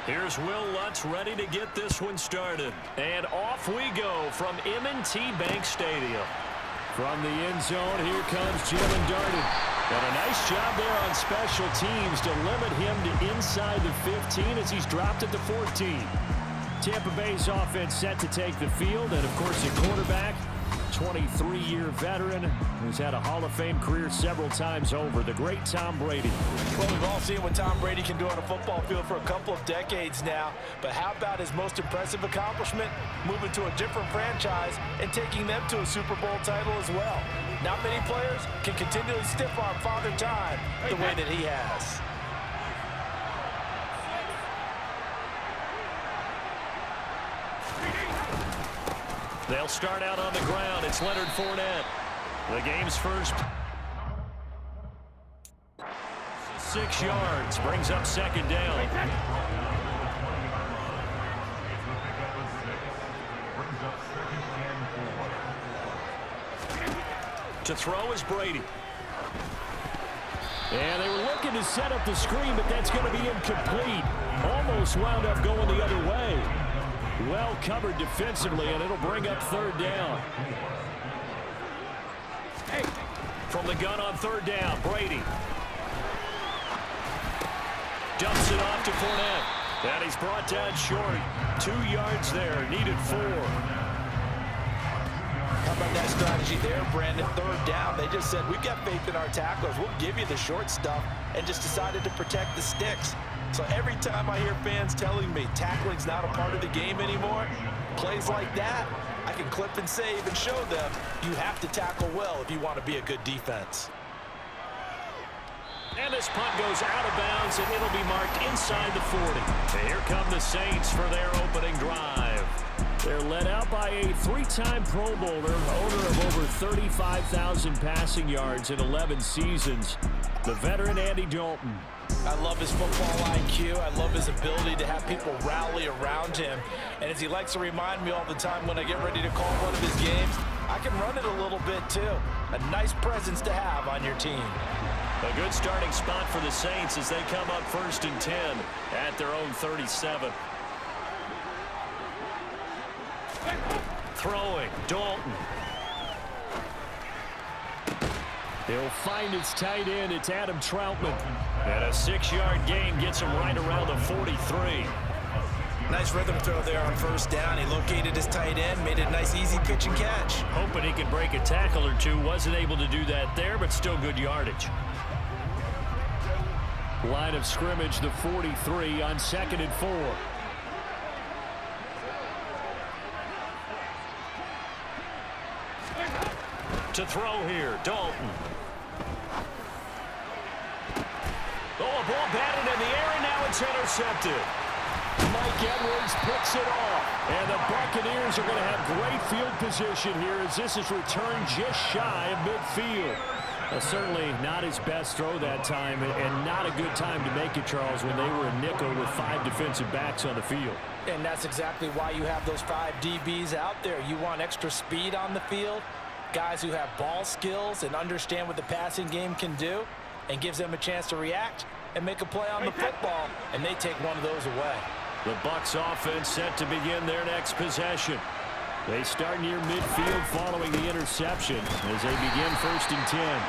Here's Will Lutz ready to get this one started. And off we go from M&T Bank Stadium. From the end zone, here comes Jalen Darden. And a nice job there on special teams to limit him to inside the 15 as he's dropped at the 14. Tampa Bay's offense set to take the field, and of course the quarterback, 23-year veteran who's had a Hall of Fame career several times over, the great Tom Brady. Well, we've all seen what Tom Brady can do on a football field for a couple of decades now, but how about his most impressive accomplishment? Moving to a different franchise and taking them to a Super Bowl title as well. Not many players can continually stiff-arm Father Time the way that he has. They'll start out on the ground. It's Leonard Fournette. The game's first. 6 yards. Brings up second down. To throw is Brady. And they were looking to set up the screen, but that's going to be incomplete. Almost wound up going the other way. Well covered defensively, and it'll bring up third down. From the gun on third down, Brady. Dumps it off to Fournette. And he's brought down short. 2 yards there, needed 4. How about that strategy there, Brandon? Third down. They just said, we've got faith in our tacklers. We'll give you the short stuff, and just decided to protect the sticks. So every time I hear fans telling me tackling's not a part of the game anymore, plays like that, I can clip and save and show them you have to tackle well if you want to be a good defense. And this punt goes out of bounds, and it'll be marked inside the 40. And here come the Saints for their opening drive. They're led out by a 3-time Pro Bowler, owner of over 35,000 passing yards in 11 seasons, the veteran Andy Dalton. I love his football IQ. I love his ability to have people rally around him. And as he likes to remind me all the time when I get ready to call one of his games, I can run it a little bit too. A nice presence to have on your team. A good starting spot for the Saints as they come up 1st and 10 at their own 37. Throwing, Dalton. He'll find his tight end. It's Adam Troutman. And a 6-yard gain gets him right around the 43. Nice rhythm throw there on first down. He located his tight end, made it a nice easy pitch and catch. Hoping he could break a tackle or two. Wasn't able to do that there, but still good yardage. Line of scrimmage, the 43 on 2nd and 4. To throw here, Dalton. Oh, a ball batted in the air, and now it's intercepted. Mike Edwards picks it off. And the Buccaneers are going to have great field position here as this is returned just shy of midfield. Certainly not his best throw that time, and not a good time to make it, Charles, when they were a nickel with 5 defensive backs on the field. And that's exactly why you have those 5 DBs out there. You want extra speed on the field, guys who have ball skills and understand what the passing game can do, and gives them a chance to react and make a play on the football, and they take one of those away. The Bucs offense set to begin their next possession. They start near midfield following the interception as they begin 1st and 10.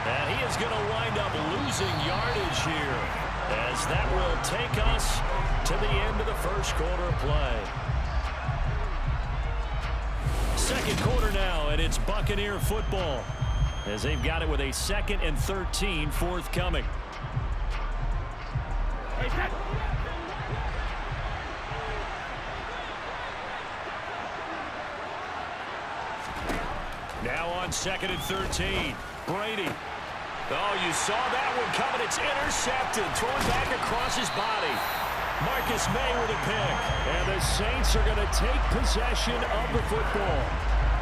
And he is going to wind up losing yardage here as that will take us to the end of the first quarter of play. Second quarter now, and it's Buccaneer football as they've got it with a 2nd and 13 forthcoming. Now on 2nd and 13, Brady. Oh, you saw that one coming. It's intercepted. Thrown back across his body. Marcus May with a pick. And the Saints are going to take possession of the football.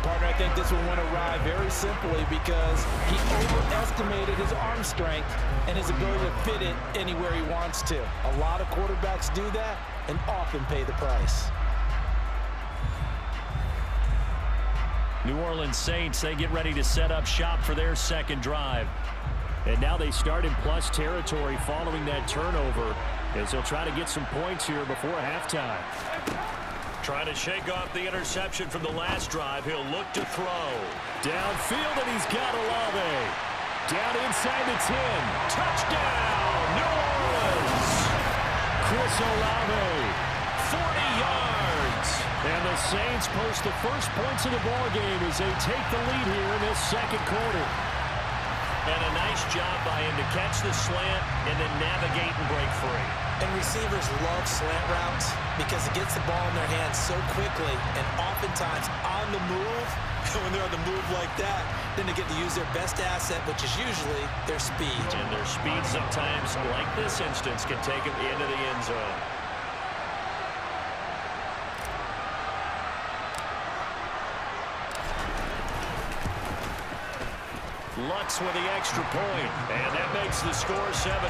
Partner, I think this one went awry very simply because he overestimated his arm strength and his ability to fit it anywhere he wants to. A lot of quarterbacks do that and often pay the price. New Orleans Saints, they get ready to set up shop for their second drive. And now they start in plus territory following that turnover. as he'll try to get some points here before halftime. Trying to shake off the interception from the last drive. He'll look to throw. Downfield, and he's got Olave. Down inside the 10. Touchdown, New Orleans. Chris Olave, 40 yards. And the Saints post the first points of the ballgame as they take the lead here in this second quarter. And a nice job by him to catch the slant and then navigate and break free. And receivers love slant routes because it gets the ball in their hands so quickly and oftentimes on the move. When they're on the move like that, then they get to use their best asset, which is usually their speed. And their speed sometimes, like this instance, can take them into the end zone. Lutz with the extra point, and that makes the score 7-0.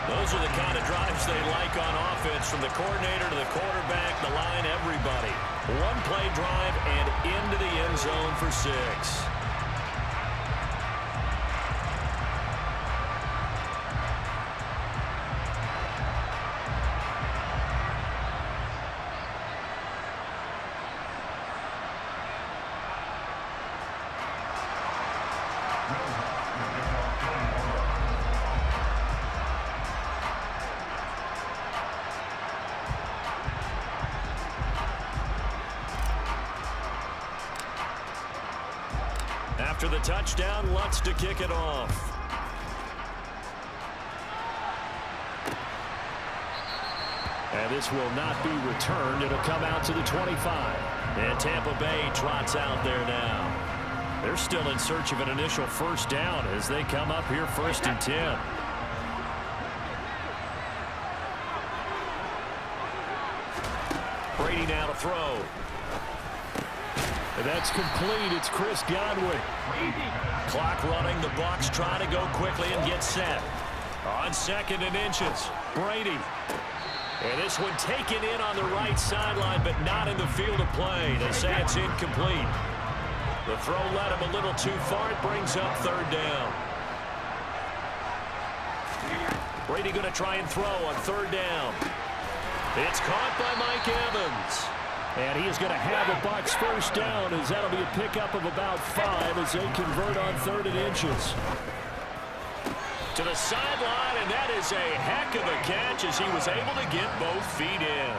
Those are the kind of drives they like on offense, from the coordinator to the quarterback, the line, everybody. One-play drive and into the end zone for 6. After the touchdown, Lutz to kick it off. And this will not be returned. It'll come out to the 25. And Tampa Bay trots out there now. They're still in search of an initial first down as they come up here 1st and 10. Brady now to throw. And that's complete. It's Chris Godwin. Clock running. The Bucs trying to go quickly and get set. On 2nd and inches. Brady. And this one taken in on the right sideline, but not in the field of play. They say it's incomplete. The throw led him a little too far. It brings up 3rd down. Brady going to try and throw on 3rd down. It's caught by Mike Evans. And he is going to have a Bucs first down, as that'll be a pickup of about 5 as they convert on 3rd and inches. To the sideline, and that is a heck of a catch as he was able to get both feet in.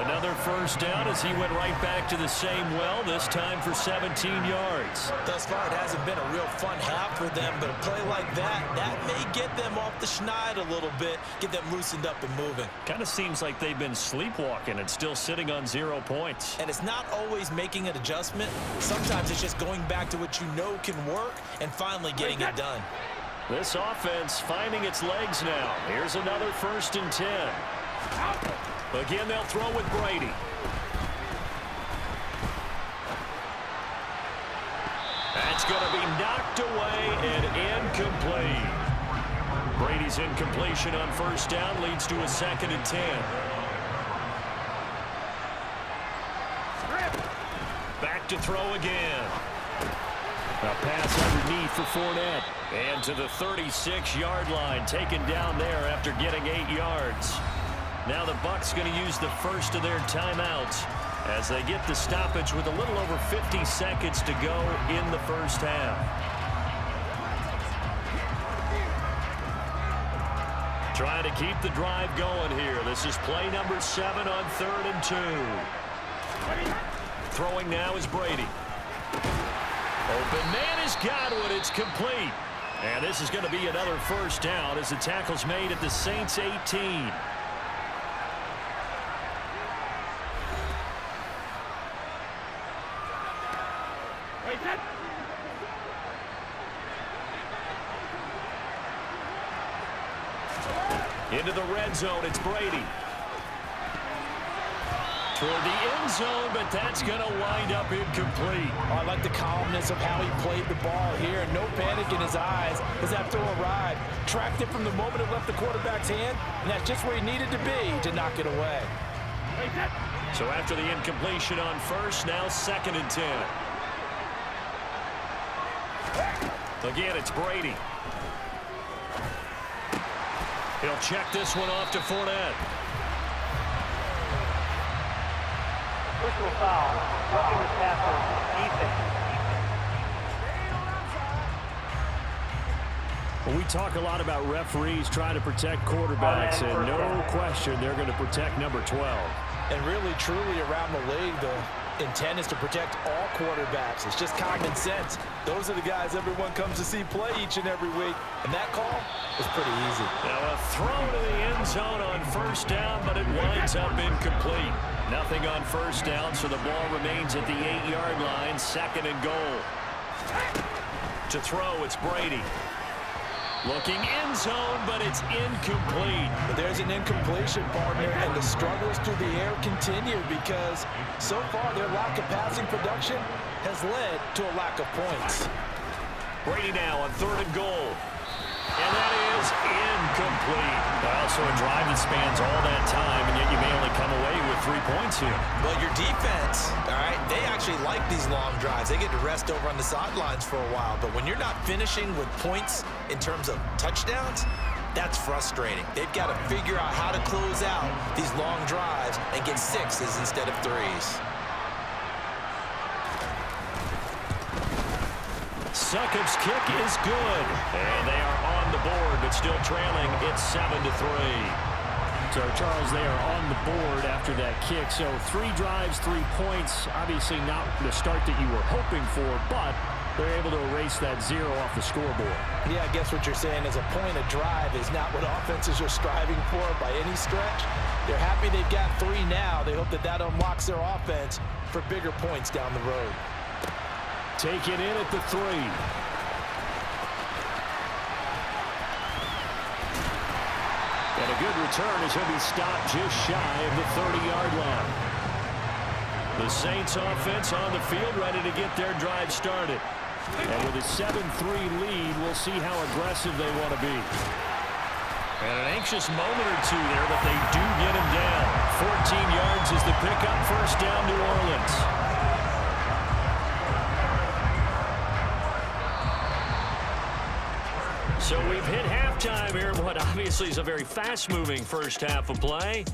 Another first down as he went right back to the same well, this time for 17 yards. Thus far, it hasn't been a real fun half for them, but a play like that may get them off the schneid a little bit, get them loosened up and moving. Kind of seems like they've been sleepwalking and still sitting on 0 points. And it's not always making an adjustment. Sometimes it's just going back to what you know can work and finally getting it done. This offense finding its legs now. Here's another 1st and 10. Again, they'll throw with Brady. That's going to be knocked away and incomplete. Brady's incompletion on 1st down leads to a 2nd and 10. Back to throw again. A pass underneath for Fournette. And to the 36-yard line, taken down there after getting 8 yards. Now the Bucs going to use the first of their timeouts as they get the stoppage with a little over 50 seconds to go in the first half. Trying to keep the drive going here. This is play number 7 on 3rd and 2. Throwing now is Brady. Open man is Godwin. It's complete. And this is going to be another first down as the tackle's made at the Saints 18. Into the red zone, it's Brady. Toward the end zone, but that's going to wind up incomplete. I like the calmness of how he played the ball here. No panic in his eyes as that throw arrived. Tracked it from the moment it left the quarterback's hand, and that's just where he needed to be to knock it away. So after the incompletion on 1st, now 2nd and 10. Again, it's Brady. He'll check this one off to Fournette. Personal foul. Roughing the passer. Defense. Well, we talk a lot about referees trying to protect quarterbacks, and no question they're going to protect number 12. And really, truly, around the league, the intent is to protect all quarterbacks. It's just common sense. Those are the guys everyone comes to see play each and every week. And that call is pretty easy. Now a throw to the end zone on first down, but it winds up incomplete. Nothing on first down, so the ball remains at the 8-yard line, 2nd and goal. To throw, it's Brady. Looking end zone, but it's incomplete. But there's an incompletion, partner, and the struggles through the air continue because so far their lack of passing production has led to a lack of points. Brady now on 3rd and goal. And that is incomplete. Well, so a drive that spans all that time, and yet you may only come away with 3 points here. But your defense, all right, they actually like these long drives. They get to rest over on the sidelines for a while. But when you're not finishing with points in terms of touchdowns, that's frustrating. They've got to figure out how to close out these long drives and get 6s instead of 3s. Succop's kick is good. And they are on the board, but still trailing. It's 7-3. So, Charles, they are on the board after that kick. So 3 drives, 3 points. Obviously not the start that you were hoping for, but they're able to erase that 0 off the scoreboard. Yeah, I guess what you're saying is a point of drive is not what offenses are striving for by any stretch. They're happy they've got 3 now. They hope that that unlocks their offense for bigger points down the road. Take it in at the 3. And a good return as he'll be stopped just shy of the 30-yard line. The Saints offense on the field ready to get their drive started. And with a 7-3 lead, we'll see how aggressive they want to be. And an anxious moment or two there, but they do get him down. 14 yards is the pickup, first down New Orleans. So we've hit halftime here in what obviously is a very fast-moving first half of play.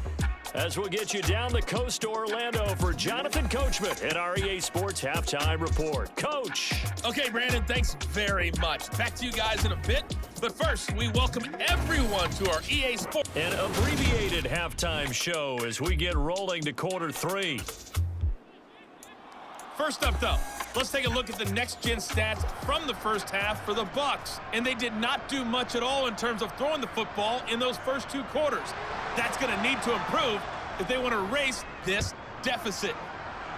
As we'll get you down the coast to Orlando for Jonathan Coachman at our EA Sports Halftime Report. Coach. Okay, Brandon, thanks very much. Back to you guys in a bit. But first, we welcome everyone to our EA Sports. An abbreviated halftime show as we get rolling to quarter 3. First up, though, let's take a look at the next-gen stats from the first half for the Bucs. And they did not do much at all in terms of throwing the football in those first 2 quarters. That's going to need to improve if they want to erase this deficit.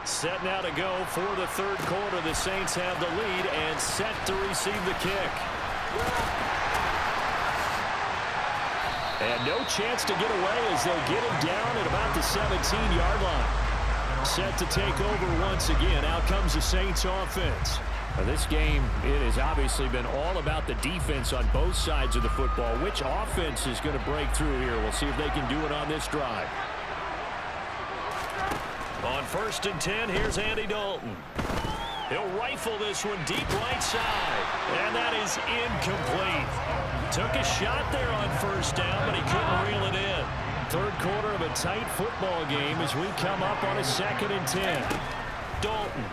Set now to go for the 3rd quarter. The Saints have the lead and set to receive the kick. And no chance to get away as they'll get him down at about the 17-yard line. Set to take over once again. Out comes the Saints offense. Now this game, it has obviously been all about the defense on both sides of the football. Which offense is going to break through here? We'll see if they can do it on this drive. On 1st and 10, here's Andy Dalton. He'll rifle this one deep right side. And that is incomplete. Took a shot there on first down, but he couldn't reel it in. 3rd quarter of a tight football game as we come up on a 2nd and 10. Dalton.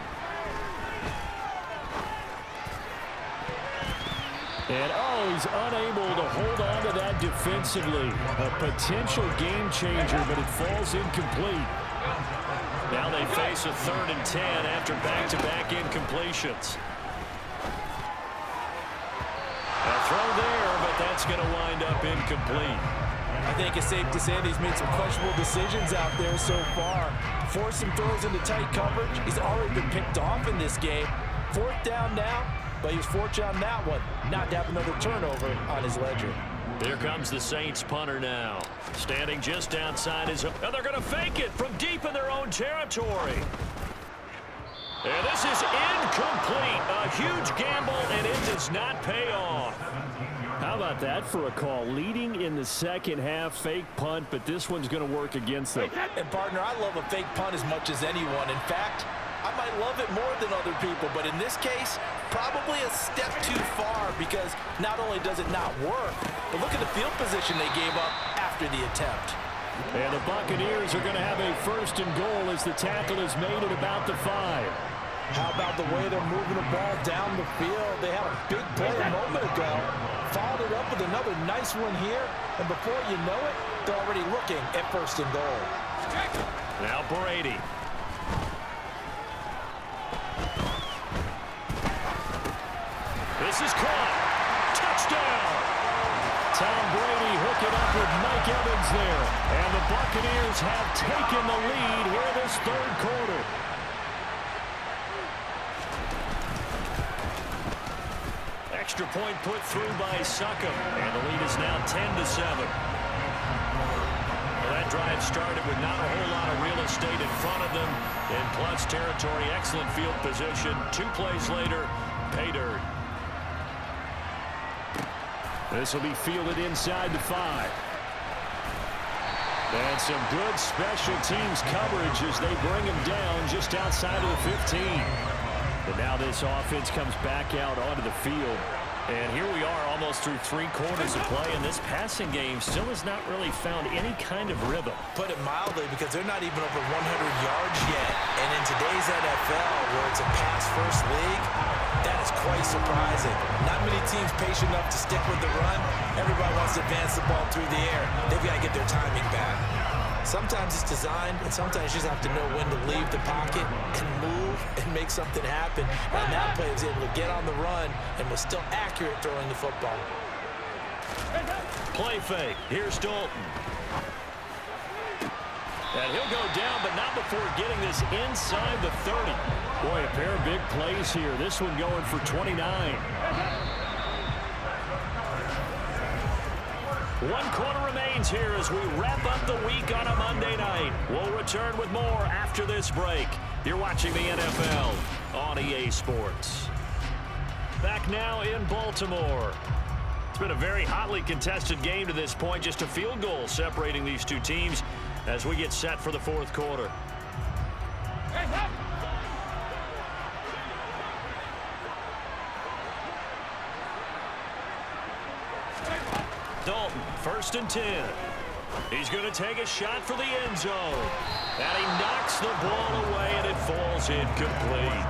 And, he's unable to hold on to that defensively. A potential game changer, but it falls incomplete. Now they face a 3rd and 10 after back-to-back incompletions. A throw there, but that's going to wind up incomplete. I think it's safe to say that he's made some questionable decisions out there so far. Forced some throws into tight coverage. He's already been picked off in this game. 4th down now, but he was fortunate on that one not to have another turnover on his ledger. Here comes the Saints punter now. Standing just outside his... And they're going to fake it from deep in their own territory. And this is incomplete. A huge gamble, and it does not pay off. How about that for a call? Leading in the second half, fake punt, but this one's going to work against them. And, partner, I love a fake punt as much as anyone. In fact, I might love it more than other people, but in this case, probably a step too far because not only does it not work, but look at the field position they gave up after the attempt. And the Buccaneers are going to have a 1st and goal as the tackle is made at about the 5. How about the way they're moving the ball down the field? They had a big play a moment ago, followed it up with another nice one here, and before you know it, they're already looking at 1st and goal. Now Brady. This is caught. Touchdown. Tom Brady hooking up with Mike Evans there. And the Buccaneers have taken the lead here in this 3rd quarter. Extra point put through by Succop. And the lead is now 10-7. Well, that drive started with not a whole lot of real estate in front of them. In plus territory, excellent field position. 2 plays later, pay dirt. This will be fielded inside the 5. And some good special teams coverage as they bring him down just outside of the 15. And now this offense comes back out onto the field. And here we are almost through 3 quarters of play, and this passing game still has not really found any kind of rhythm. Put it mildly, because they're not even over 100 yards yet. And in today's NFL, where it's a pass-first league, that is quite surprising. Not many teams patient enough to stick with the run. Everybody wants to advance the ball through the air. They've got to get their timing back. Sometimes it's designed, and sometimes you just have to know when to leave the pocket and move and make something happen. And that player was able to get on the run and was still accurate throwing the football. Play fake. Here's Dalton. And he'll go down, but not before getting this inside the 30. Boy, a pair of big plays here. This one going for 29. 1 quarter remains here as we wrap up the week on a Monday night. We'll return with more after this break. You're watching the NFL on EA Sports. Back now in Baltimore. It's been a very hotly contested game to this point. Just a field goal separating these 2 teams as we get set for the 4th quarter. Dalton, 1st and 10. He's going to take a shot for the end zone. And he knocks the ball away, and it falls incomplete.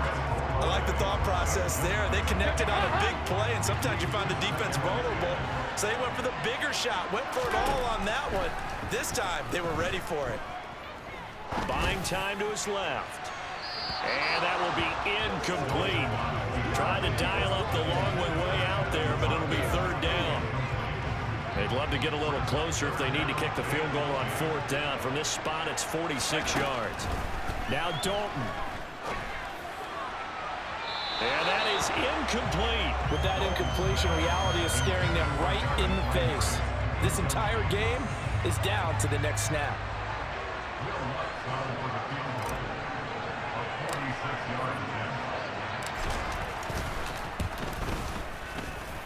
I like the thought process there. They connected on a big play, and sometimes you find the defense vulnerable. So they went for the bigger shot, went for it all on that one. This time, they were ready for it. Buying time to his left. And that will be incomplete. Trying to dial up the long way out there, but it'll be 3rd down. They'd love to get a little closer if they need to kick the field goal on 4th down. From this spot, it's 46 yards. Now Dalton. And that is incomplete. With that incompletion, reality is staring them right in the face. This entire game is down to the next snap.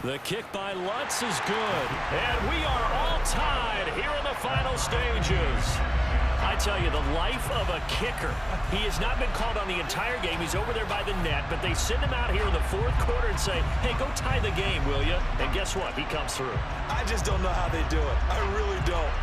The kick by Lutz is good. And we are all tied here in the final stages. I tell you, the life of a kicker. He has not been called on the entire game. He's over there by the net, but they send him out here in the 4th quarter and say, hey, go tie the game, will you? And guess what? He comes through. I just don't know how they do it. I really don't.